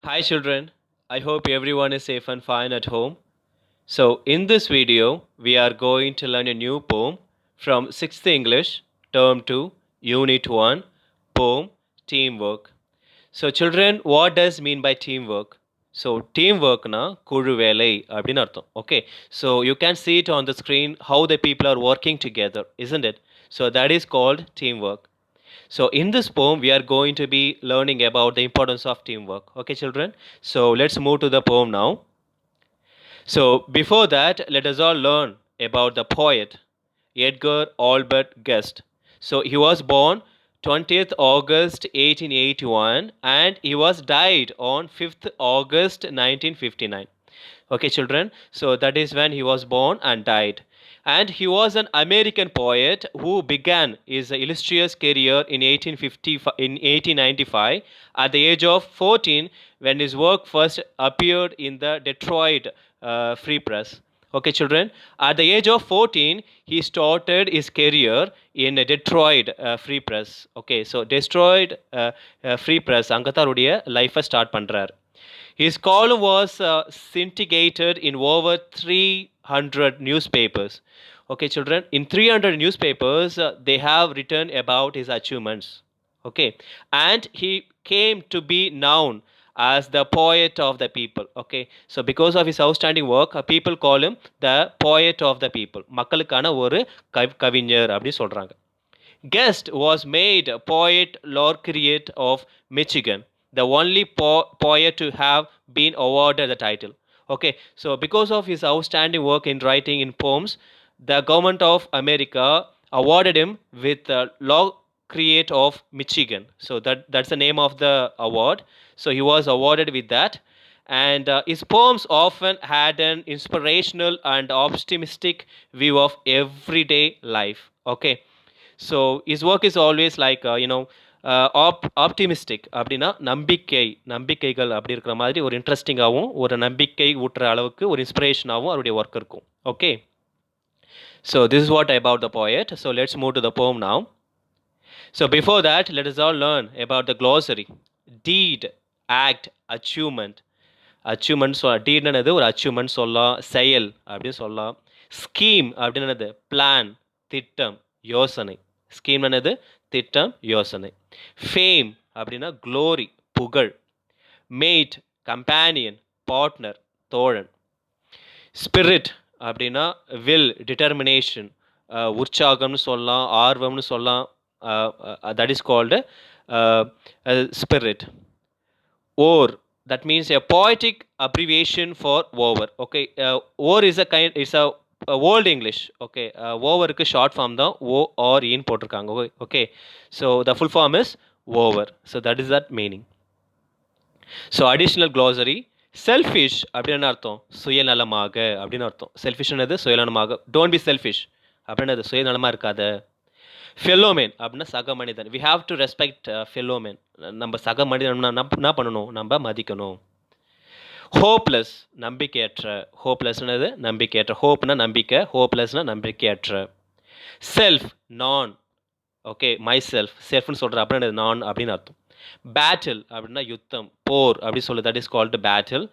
Hi children, I hope everyone is safe and fine at home. So in this video, we are going to learn a new poem from 6th English, Term 2, Unit 1, poem Teamwork. So children, what does mean by teamwork? So teamwork na குழு வேலை அப்படின்னு அர்த்தம். Okay, so you can see it on the screen how the people are working together, isn't it? So that is called teamwork. So in this poem, we are going to be learning about the importance of teamwork. Okay, children. So let's move to the poem now. So before that, let us all learn about the poet Edgar Albert Guest. So he was born 20th August 1881 and he was died on 5th August 1959. Okay, children. So that is when he was born and died. And he was an American poet who began his illustrious career in 1895 at the age of 14 when his work first appeared in the Detroit Free Press. Okay, children. At the age of 14, he started his career in Detroit Free Press. Okay, so Detroit Free Press, அங்கத்தாருடைய லைஃபை start பண்ணுறார். His column was syndicated in over 300 newspapers. Okay, children, in 300 newspapers, they have written about his achievements. Okay, and he came to be known as the poet of the people. Okay, so because of his outstanding work, people call him the poet of the people. மக்களுக்கான ஒரு கவிஞர் அப்படி சொல்றாங்க. Guest was made poet laureate of Michigan, the only poet to have been awarded the title. Okay, so because of his outstanding work in writing in poems, the government of America awarded him with the laureate of Michigan. So that's the name of the award. So he was awarded with that. And his poems often had an inspirational and optimistic view of everyday life. Okay, so is work is always like optimistic அப்படின்னா நம்பிக்கைகள் அப்படி இருக்கிற மாதிரி ஒரு இன்ட்ரெஸ்டிங்காகவும் ஒரு நம்பிக்கை ஊட்டுற அளவுக்கு ஒரு இன்ஸ்பிரேஷனாகவும் அவருடைய ஒர்க் இருக்கும். Okay, so this is what about the poet. So let's move to the poem now. So before that let is all learn about the glossary. Deed, act, achievement. Achievement டீட்னது ஒரு அச்சீவ்மெண்ட் சொல்லலாம், செயல் அப்படின்னு சொல்லலாம். Scheme அப்படின்னது plan, திட்டம், யோசனை. Scheme என்னது? திட்டம், யோசனை. ஃபேம் அப்படின்னா க்ளோரி, புகழ். மேட், கம்பேனியன், பார்ட்னர், தோழன். ஸ்பிரிட் அப்படின்னா வில், டிட்டர்மினேஷன், உற்சாகம்னு சொல்லலாம், ஆர்வம்னு சொல்லலாம். That is called spirit. Or, that means a poetic abbreviation for over. Okay, or is a kind, is a old English. Okay, overக்கு ஷார்ட் ஃபார்ம் தான் O R இன்னு போட்டிருக்காங்க. Okay, so the full form is over. So that is that meaning. So additional glossary. Selfish அப்படின்னு அர்த்தம் சுயநலமாக அப்படின்னு அர்த்தம். செல்ஃபிஷ்னது சுயநலமாக. டோன்ட் பி செல்ஃபிஷ் அப்படின்னது சுயநலமாக இருக்காத. ஃபெல்லோமேன் அப்படின்னா சக மனிதன். We have to respect fellowman. நம்ம சக மனிதன் என்ன பண்ணணும்? நம்ம மதிக்கணும். ஹோப்லெஸ், நம்பிக்கையற்ற. ஹோப்லெஸ்னது நம்பிக்கையற்ற. ஹோப்னா நம்பிக்கை, ஹோப்லெஸ்னா நம்பிக்கையற்ற. செல்ஃப், நான். ஓகே, மை செல்ஃப், செல்ஃப்னு சொல்கிற அப்படின்னா நான் அப்படின்னு அர்த்தம். பேட்டில் அப்படின்னா யுத்தம், போர் அப்படி சொல்லு. That is called battle.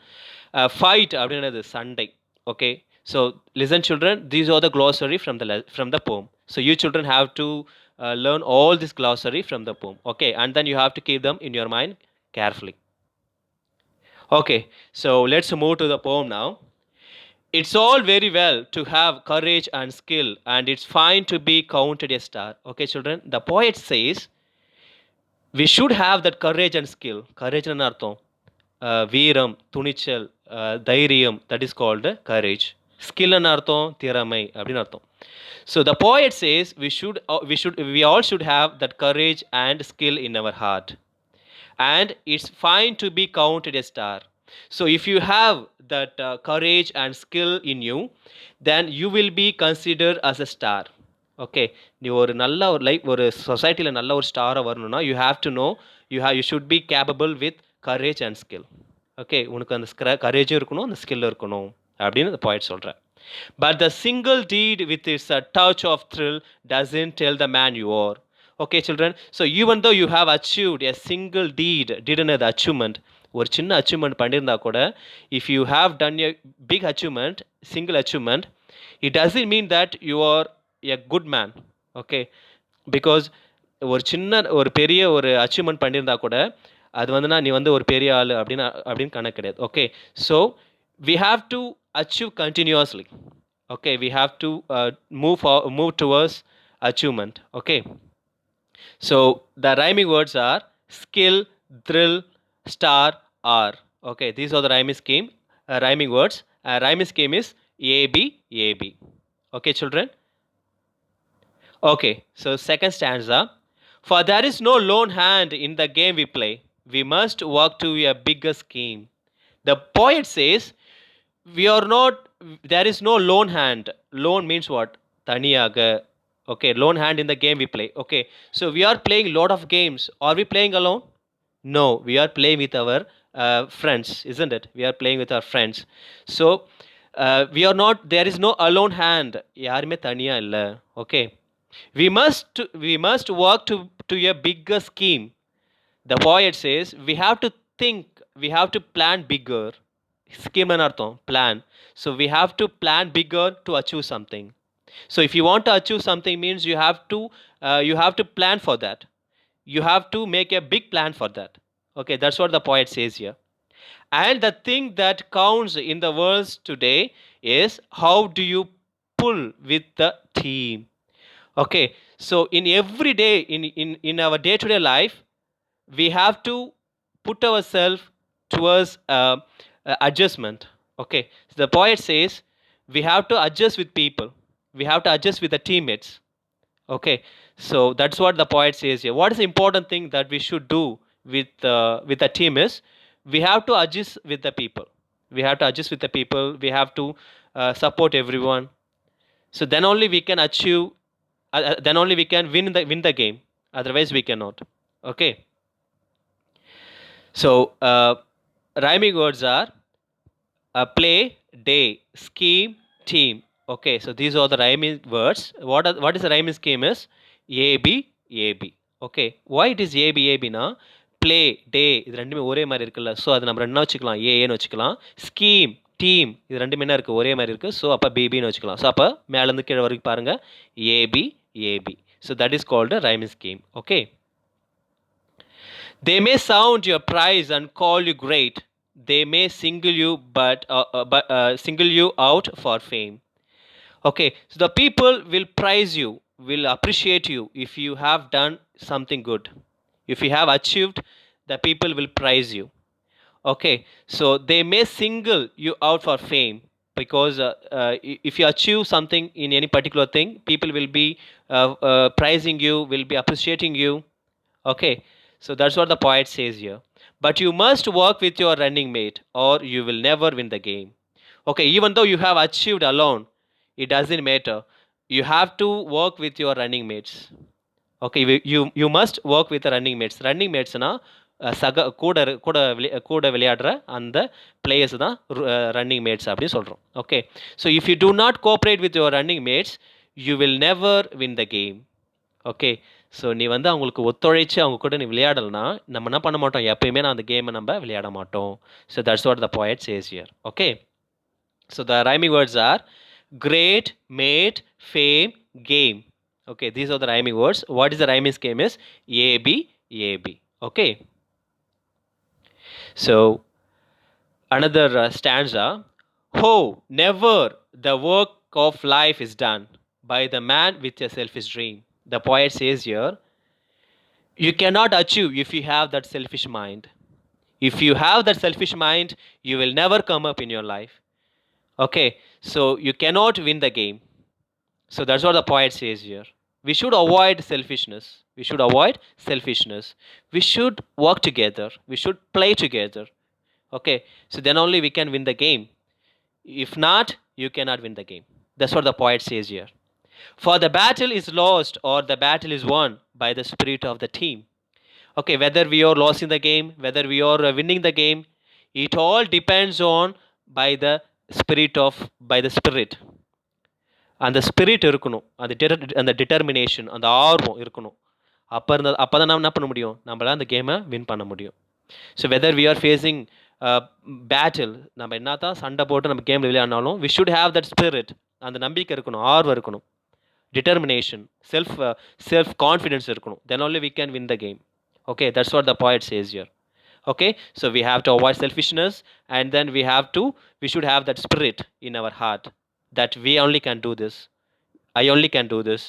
Fight அப்படின்னது சண்டை. Okay, so listen children, these are the glossary from the poem. So you children have to learn all this glossary from the poem. Okay, and then you have to keep them in your mind carefully. Okay, so let's move to the poem now. It's all very well to have courage and skill, and it's fine to be counted a star. Okay children, the poet says we should have that courage and skill. Courage ன்னு அர்த்தம் வீரம், துணிச்சல், தைரியம். That is called courage. ஸ்கில்னு அர்த்தம் திறமை அப்படின்னு அர்த்தம். So the poet says we all should have that courage and skill in our heart, and it's fine to be counted a star. So if you have that courage and skill in you, then you will be considered as a star. Okay, நீ ஒரு நல்ல ஒரு life, ஒரு சொசைட்டியில் நல்ல ஒரு ஸ்டாராக வரணும்னா you have to know, you should be capable with courage and skill. Okay, உனக்கு அந்த கரேஜும் இருக்கணும், அந்த ஸ்கில்லும் இருக்கணும் அப்படின்னு அந்த பாயிண்ட் சொல்கிறேன். But the single deed with its a touch of thrill doesn't tell the man you are. Okay children, so even though you have achieved a single deed, did another achievement, ஒரு சின்ன achievement பண்ணியிருந்தா கூட if you have done a big achievement, single achievement, it doesn't mean that you are a good man. Okay, because ஒரு பெரிய ஒரு achievement பண்ணியிருந்தா கூட அது வந்துன்னா நீ வந்து ஒரு பெரிய ஆள் அப்படின்னு கணக்கு கிடையாது. Okay, so we have to achieve continuously. Okay, we have to move towards achievement. Okay, so the rhyming words are skill, thrill, star, r. Okay, these are the rhyming words. Rhyming scheme is ab, ab. Okay, children. Okay, so second stanza. For there is no lone hand in the game we play, we must work to a bigger scheme. The poet says we are not, there is no lone hand. Lone means what? Taniyaga. Okay, lone hand in the game we play. Okay, so we are playing lot of games. Are we playing alone? No, we are playing with our friends, isn't it? We are playing with our friends. So we are not, there is no alone hand. Yarume thaniya illa. Okay, we must work to a bigger scheme. The poet says we have to think, we have to plan bigger. Scheme and artham, plan. So we have to plan bigger to achieve something. So if you want to achieve something means you have to plan for that. You have to make a big plan for that. Okay, that's what the poet says here. And the thing that counts in the world today is how do you pull with the team. Okay, so in every day, in our day to day life, we have to put ourselves towards adjustment. Okay, so the poet says we have to adjust with people, we have to adjust with the teammates. Okay, so that's what the poet says here. What is the important thing that we should do with the team is we have to adjust with the people. We have to adjust with the people, we have to support everyone. So then only we can achieve, then only we can win the game, otherwise we cannot. Okay, so rhyming words are play, day, scheme, team. Okay, so these are the rhyming words. What is the rhyming scheme is ab, ab. Okay, why it is ab, ab na play, day இது ரெண்டுமே ஒரே மாதிரி இருக்குல்ல, so அது நம்ம ரெண்டா வச்சுக்கலாம், ஏன்னு வச்சுக்கலாம். ஸ்கீம், டீம் இது ரெண்டுமே என்ன இருக்குது, ஒரே மாதிரி இருக்குது, ஸோ அப்போ பிபின்னு வச்சுக்கலாம். ஸோ அப்போ மேலேருந்து கீழே வரைக்கும் பாருங்கள் A B, A B. So that is called rhyming scheme. Okay, they may sound your prize and call you great. They may single you single you out for fame. Okay, so the people will praise you, will appreciate you if you have done something good. If you have achieved, the people will praise you. Okay, so they may single you out for fame because if you achieve something in any particular thing, people will be praising you, will be appreciating you. Okay, so that's what the poet says here. But you must work with your running mate or you will never win the game. Okay, even though you have achieved alone, it doesn't matter. You have to work with your running mates. Okay, you must work with the running mates. Running mates na சக கூட விளையாடுற அந்த players தான் running mates அப்படி சொல்கிறோம். Okay, so if you do not cooperate with your running mates you will never win the game. Okay, so நீ வந்து அவங்களுக்கு ஒத்துழைச்சி அவங்க கூட நீ விளையாடலைன்னா நம்ம என்ன பண்ண மாட்டோம், எப்பயுமே நான் அந்த கேமை நம்ம விளையாட மாட்டோம். So that's what the poet says here. Okay, so the rhyming words are great, mate, fame, game. Okay, these are the rhyming words. What is the rhyming scheme is AB, AB. Okay, so another stanza. Oh, never the work of life is done by the man with a selfish dream. The poet says here, you cannot achieve if you have that selfish mind. If you have that selfish mind, you will never come up in your life. Okay, so you cannot win the game. So that's what the poet says here. We should avoid selfishness. We should avoid selfishness. We should work together. We should play together. Okay, so then only we can win the game. If not, you cannot win the game. That's what the poet says here. For the battle is lost or the battle is won by the spirit of the team. Okay, whether we are lost in the game, whether we are winning the game, it all depends on by the spirit. அந்த spirit இருக்கணும், அந்த determination, அந்த ஆர்வம் இருக்கணும். அப்போ தான் நம்ம என்ன பண்ண முடியும், நம்மளால் அந்த கேமை வின் பண்ண முடியும். So whether we are facing battle, நம்ம என்னதான் சண்டை போட்டு நம்ம கேமில் விளையாடினாலும் we should have that spirit, அந்த நம்பிக்கை இருக்கணும், ஆர்வம் இருக்கணும், determination, self confidence இருக்கணும். Then only we can win the game. Okay, that's what the poet says here. Okay, so we have to avoid selfishness, and then we should have that spirit in our heart that we only can do this, I only can do this.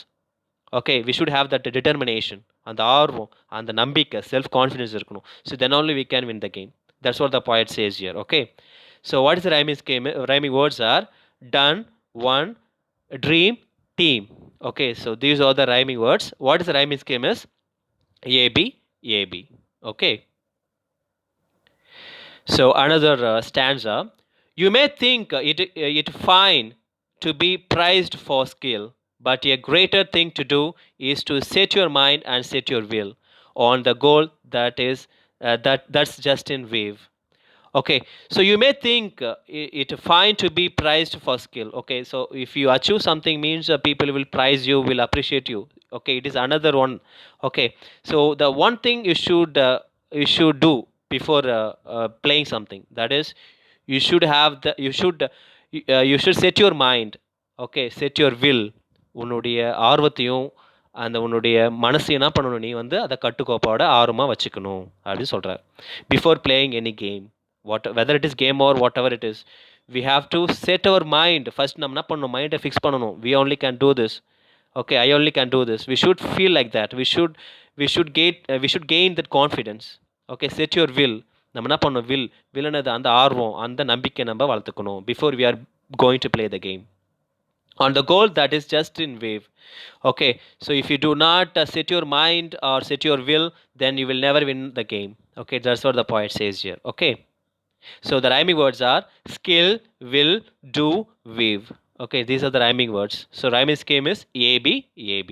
Okay, we should have that determination, and the ஆர்வம், and the நம்பிக்கை, self confidence இருக்கணும். So then only we can win the game. That's what the poet says here. Okay, so what is the rhyming scheme? Rhyming words are done, one, dream, team. Okay, so these are the rhyming words. What is the rhyming scheme is AB, AB. Okay, so another stanza. You may think it fine to be prized for skill, but a greater thing to do is to set your mind and set your will on the goal that is that's just in wave. Okay, so you may think it fine to be prized for skill. Okay, so if you achieve something means people will prize you, will appreciate you. Okay, it is another one. Okay, so the one thing you should do before playing something, that is you should have the you should set your mind. Okay, set your will, உன்னுடைய ஆர்வத்தையும் அந்த உன்னுடைய மனசு என்ன பண்ணணும், நீ வந்து அதை கட்டுக்கோப்போட ஆர்வமாக வச்சுக்கணும் அப்படின்னு சொல்கிறார். Before playing any game, whether it is game or whatever it is, we have to set our mind first. நம்ம என்ன பண்ணணும், மைண்டை ஃபிக்ஸ் பண்ணணும். We only can do this. Okay, I only can do this. We should feel like that. We should gain that confidence. Okay, set your will. நம்ம என்ன பண்ணணும், வில்லுனது அந்த ஆர்வம், அந்த நம்பிக்கை நம்ம வளர்த்துக்கணும் before we are going to play the game on the goal that is just in wave. Okay, so if you do not set your mind or set your will, then you will never win the game. Okay, that's what the poet says here. Okay, so the rhyming words are skill, will, do, weave. Okay, these are the rhyming words. So rhyming scheme is AB, AB.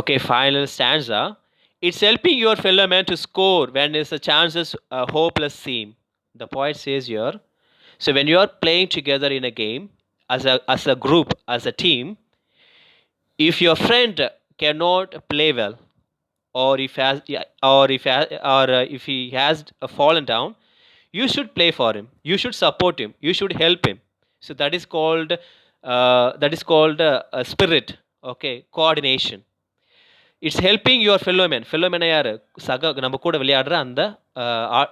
Okay, final stanza. It's helping your fellow man to score when his chances hopeless seem. The poet says here, so when you are playing together in a game as a group, as a team, if your friend cannot play well, or if he has fallen down, you should play for him, you should support him, you should help him. So that is called spirit. Okay, coordination. It's helping your fellow man. fellow man யார், சக நம்ம கூட விளையாடுற அந்த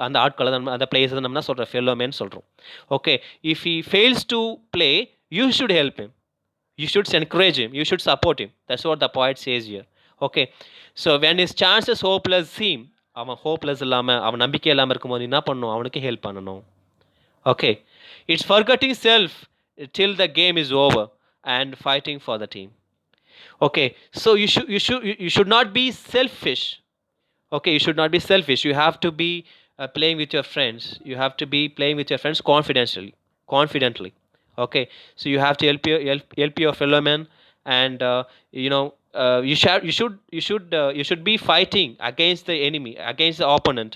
அந்த ஆட்களை அந்த players நம்ம என்ன சொல்கிறோம், fellow man சொல்கிறோம். Okay, if he fails to play, you should help him, you should encourage him, you should support him. That's what the poet says here. Okay, so when his chances hopeless seem, அவன் hopeless இல்லாமல், அவன் நம்பிக்கை இல்லாமல் இருக்கும்போது என்ன பண்ணணும், அவனுக்கு help பண்ணணும். Okay, it's forgetting self till the game is over and fighting for the team. Okay, so you should not be selfish. Okay, you should not be selfish. You have to be playing with your friends. You have to be playing with your friends confidently. Okay, so you have to help your fellow man, and you should be fighting against the enemy, against the opponent,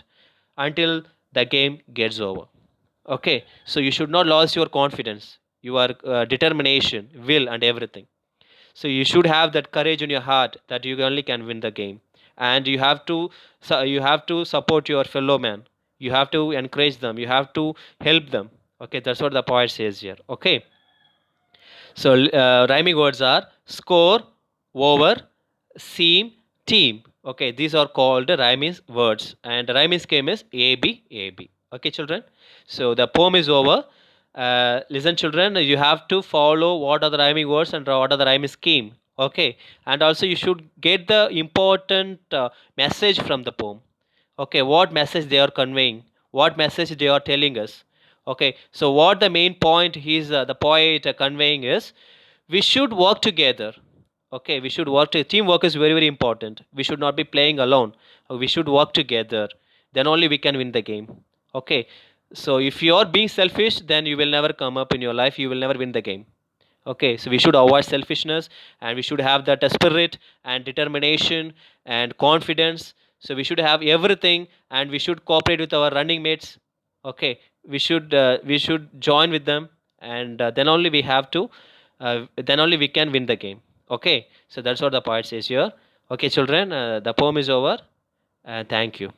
until the game gets over. Okay, so you should not lose your confidence, your determination, will, and everything. So you should have that courage in your heart that you only can win the game, and you have to support your fellow man, you have to encourage them, you have to help them. Okay, that's what the poet says here. Okay, so rhyming words are score, over, seam, team. Okay, these are called rhyming words, and the rhyming scheme is AB, AB. Okay, children, so the poem is over. Listen, children, you have to follow what are the rhyming words and what are the rhyming scheme. Okay, and also you should get the important message from the poem. Okay, what message they are conveying, what message they are telling us. Okay, so what the main point is the poet conveying is, we should work together. Okay, we should work teamwork is very, very important. We should not be playing alone. We should work together, then only we can win the game. Okay, so if you are being selfish, then you will never come up in your life, you will never win the game. Okay, so we should avoid selfishness, and we should have that spirit and determination and confidence. So we should have everything, and we should cooperate with our running mates. Okay, we should join with them, and then only we can win the game. Okay, so that's what the poet says here. Okay, children, the poem is over. Thank you.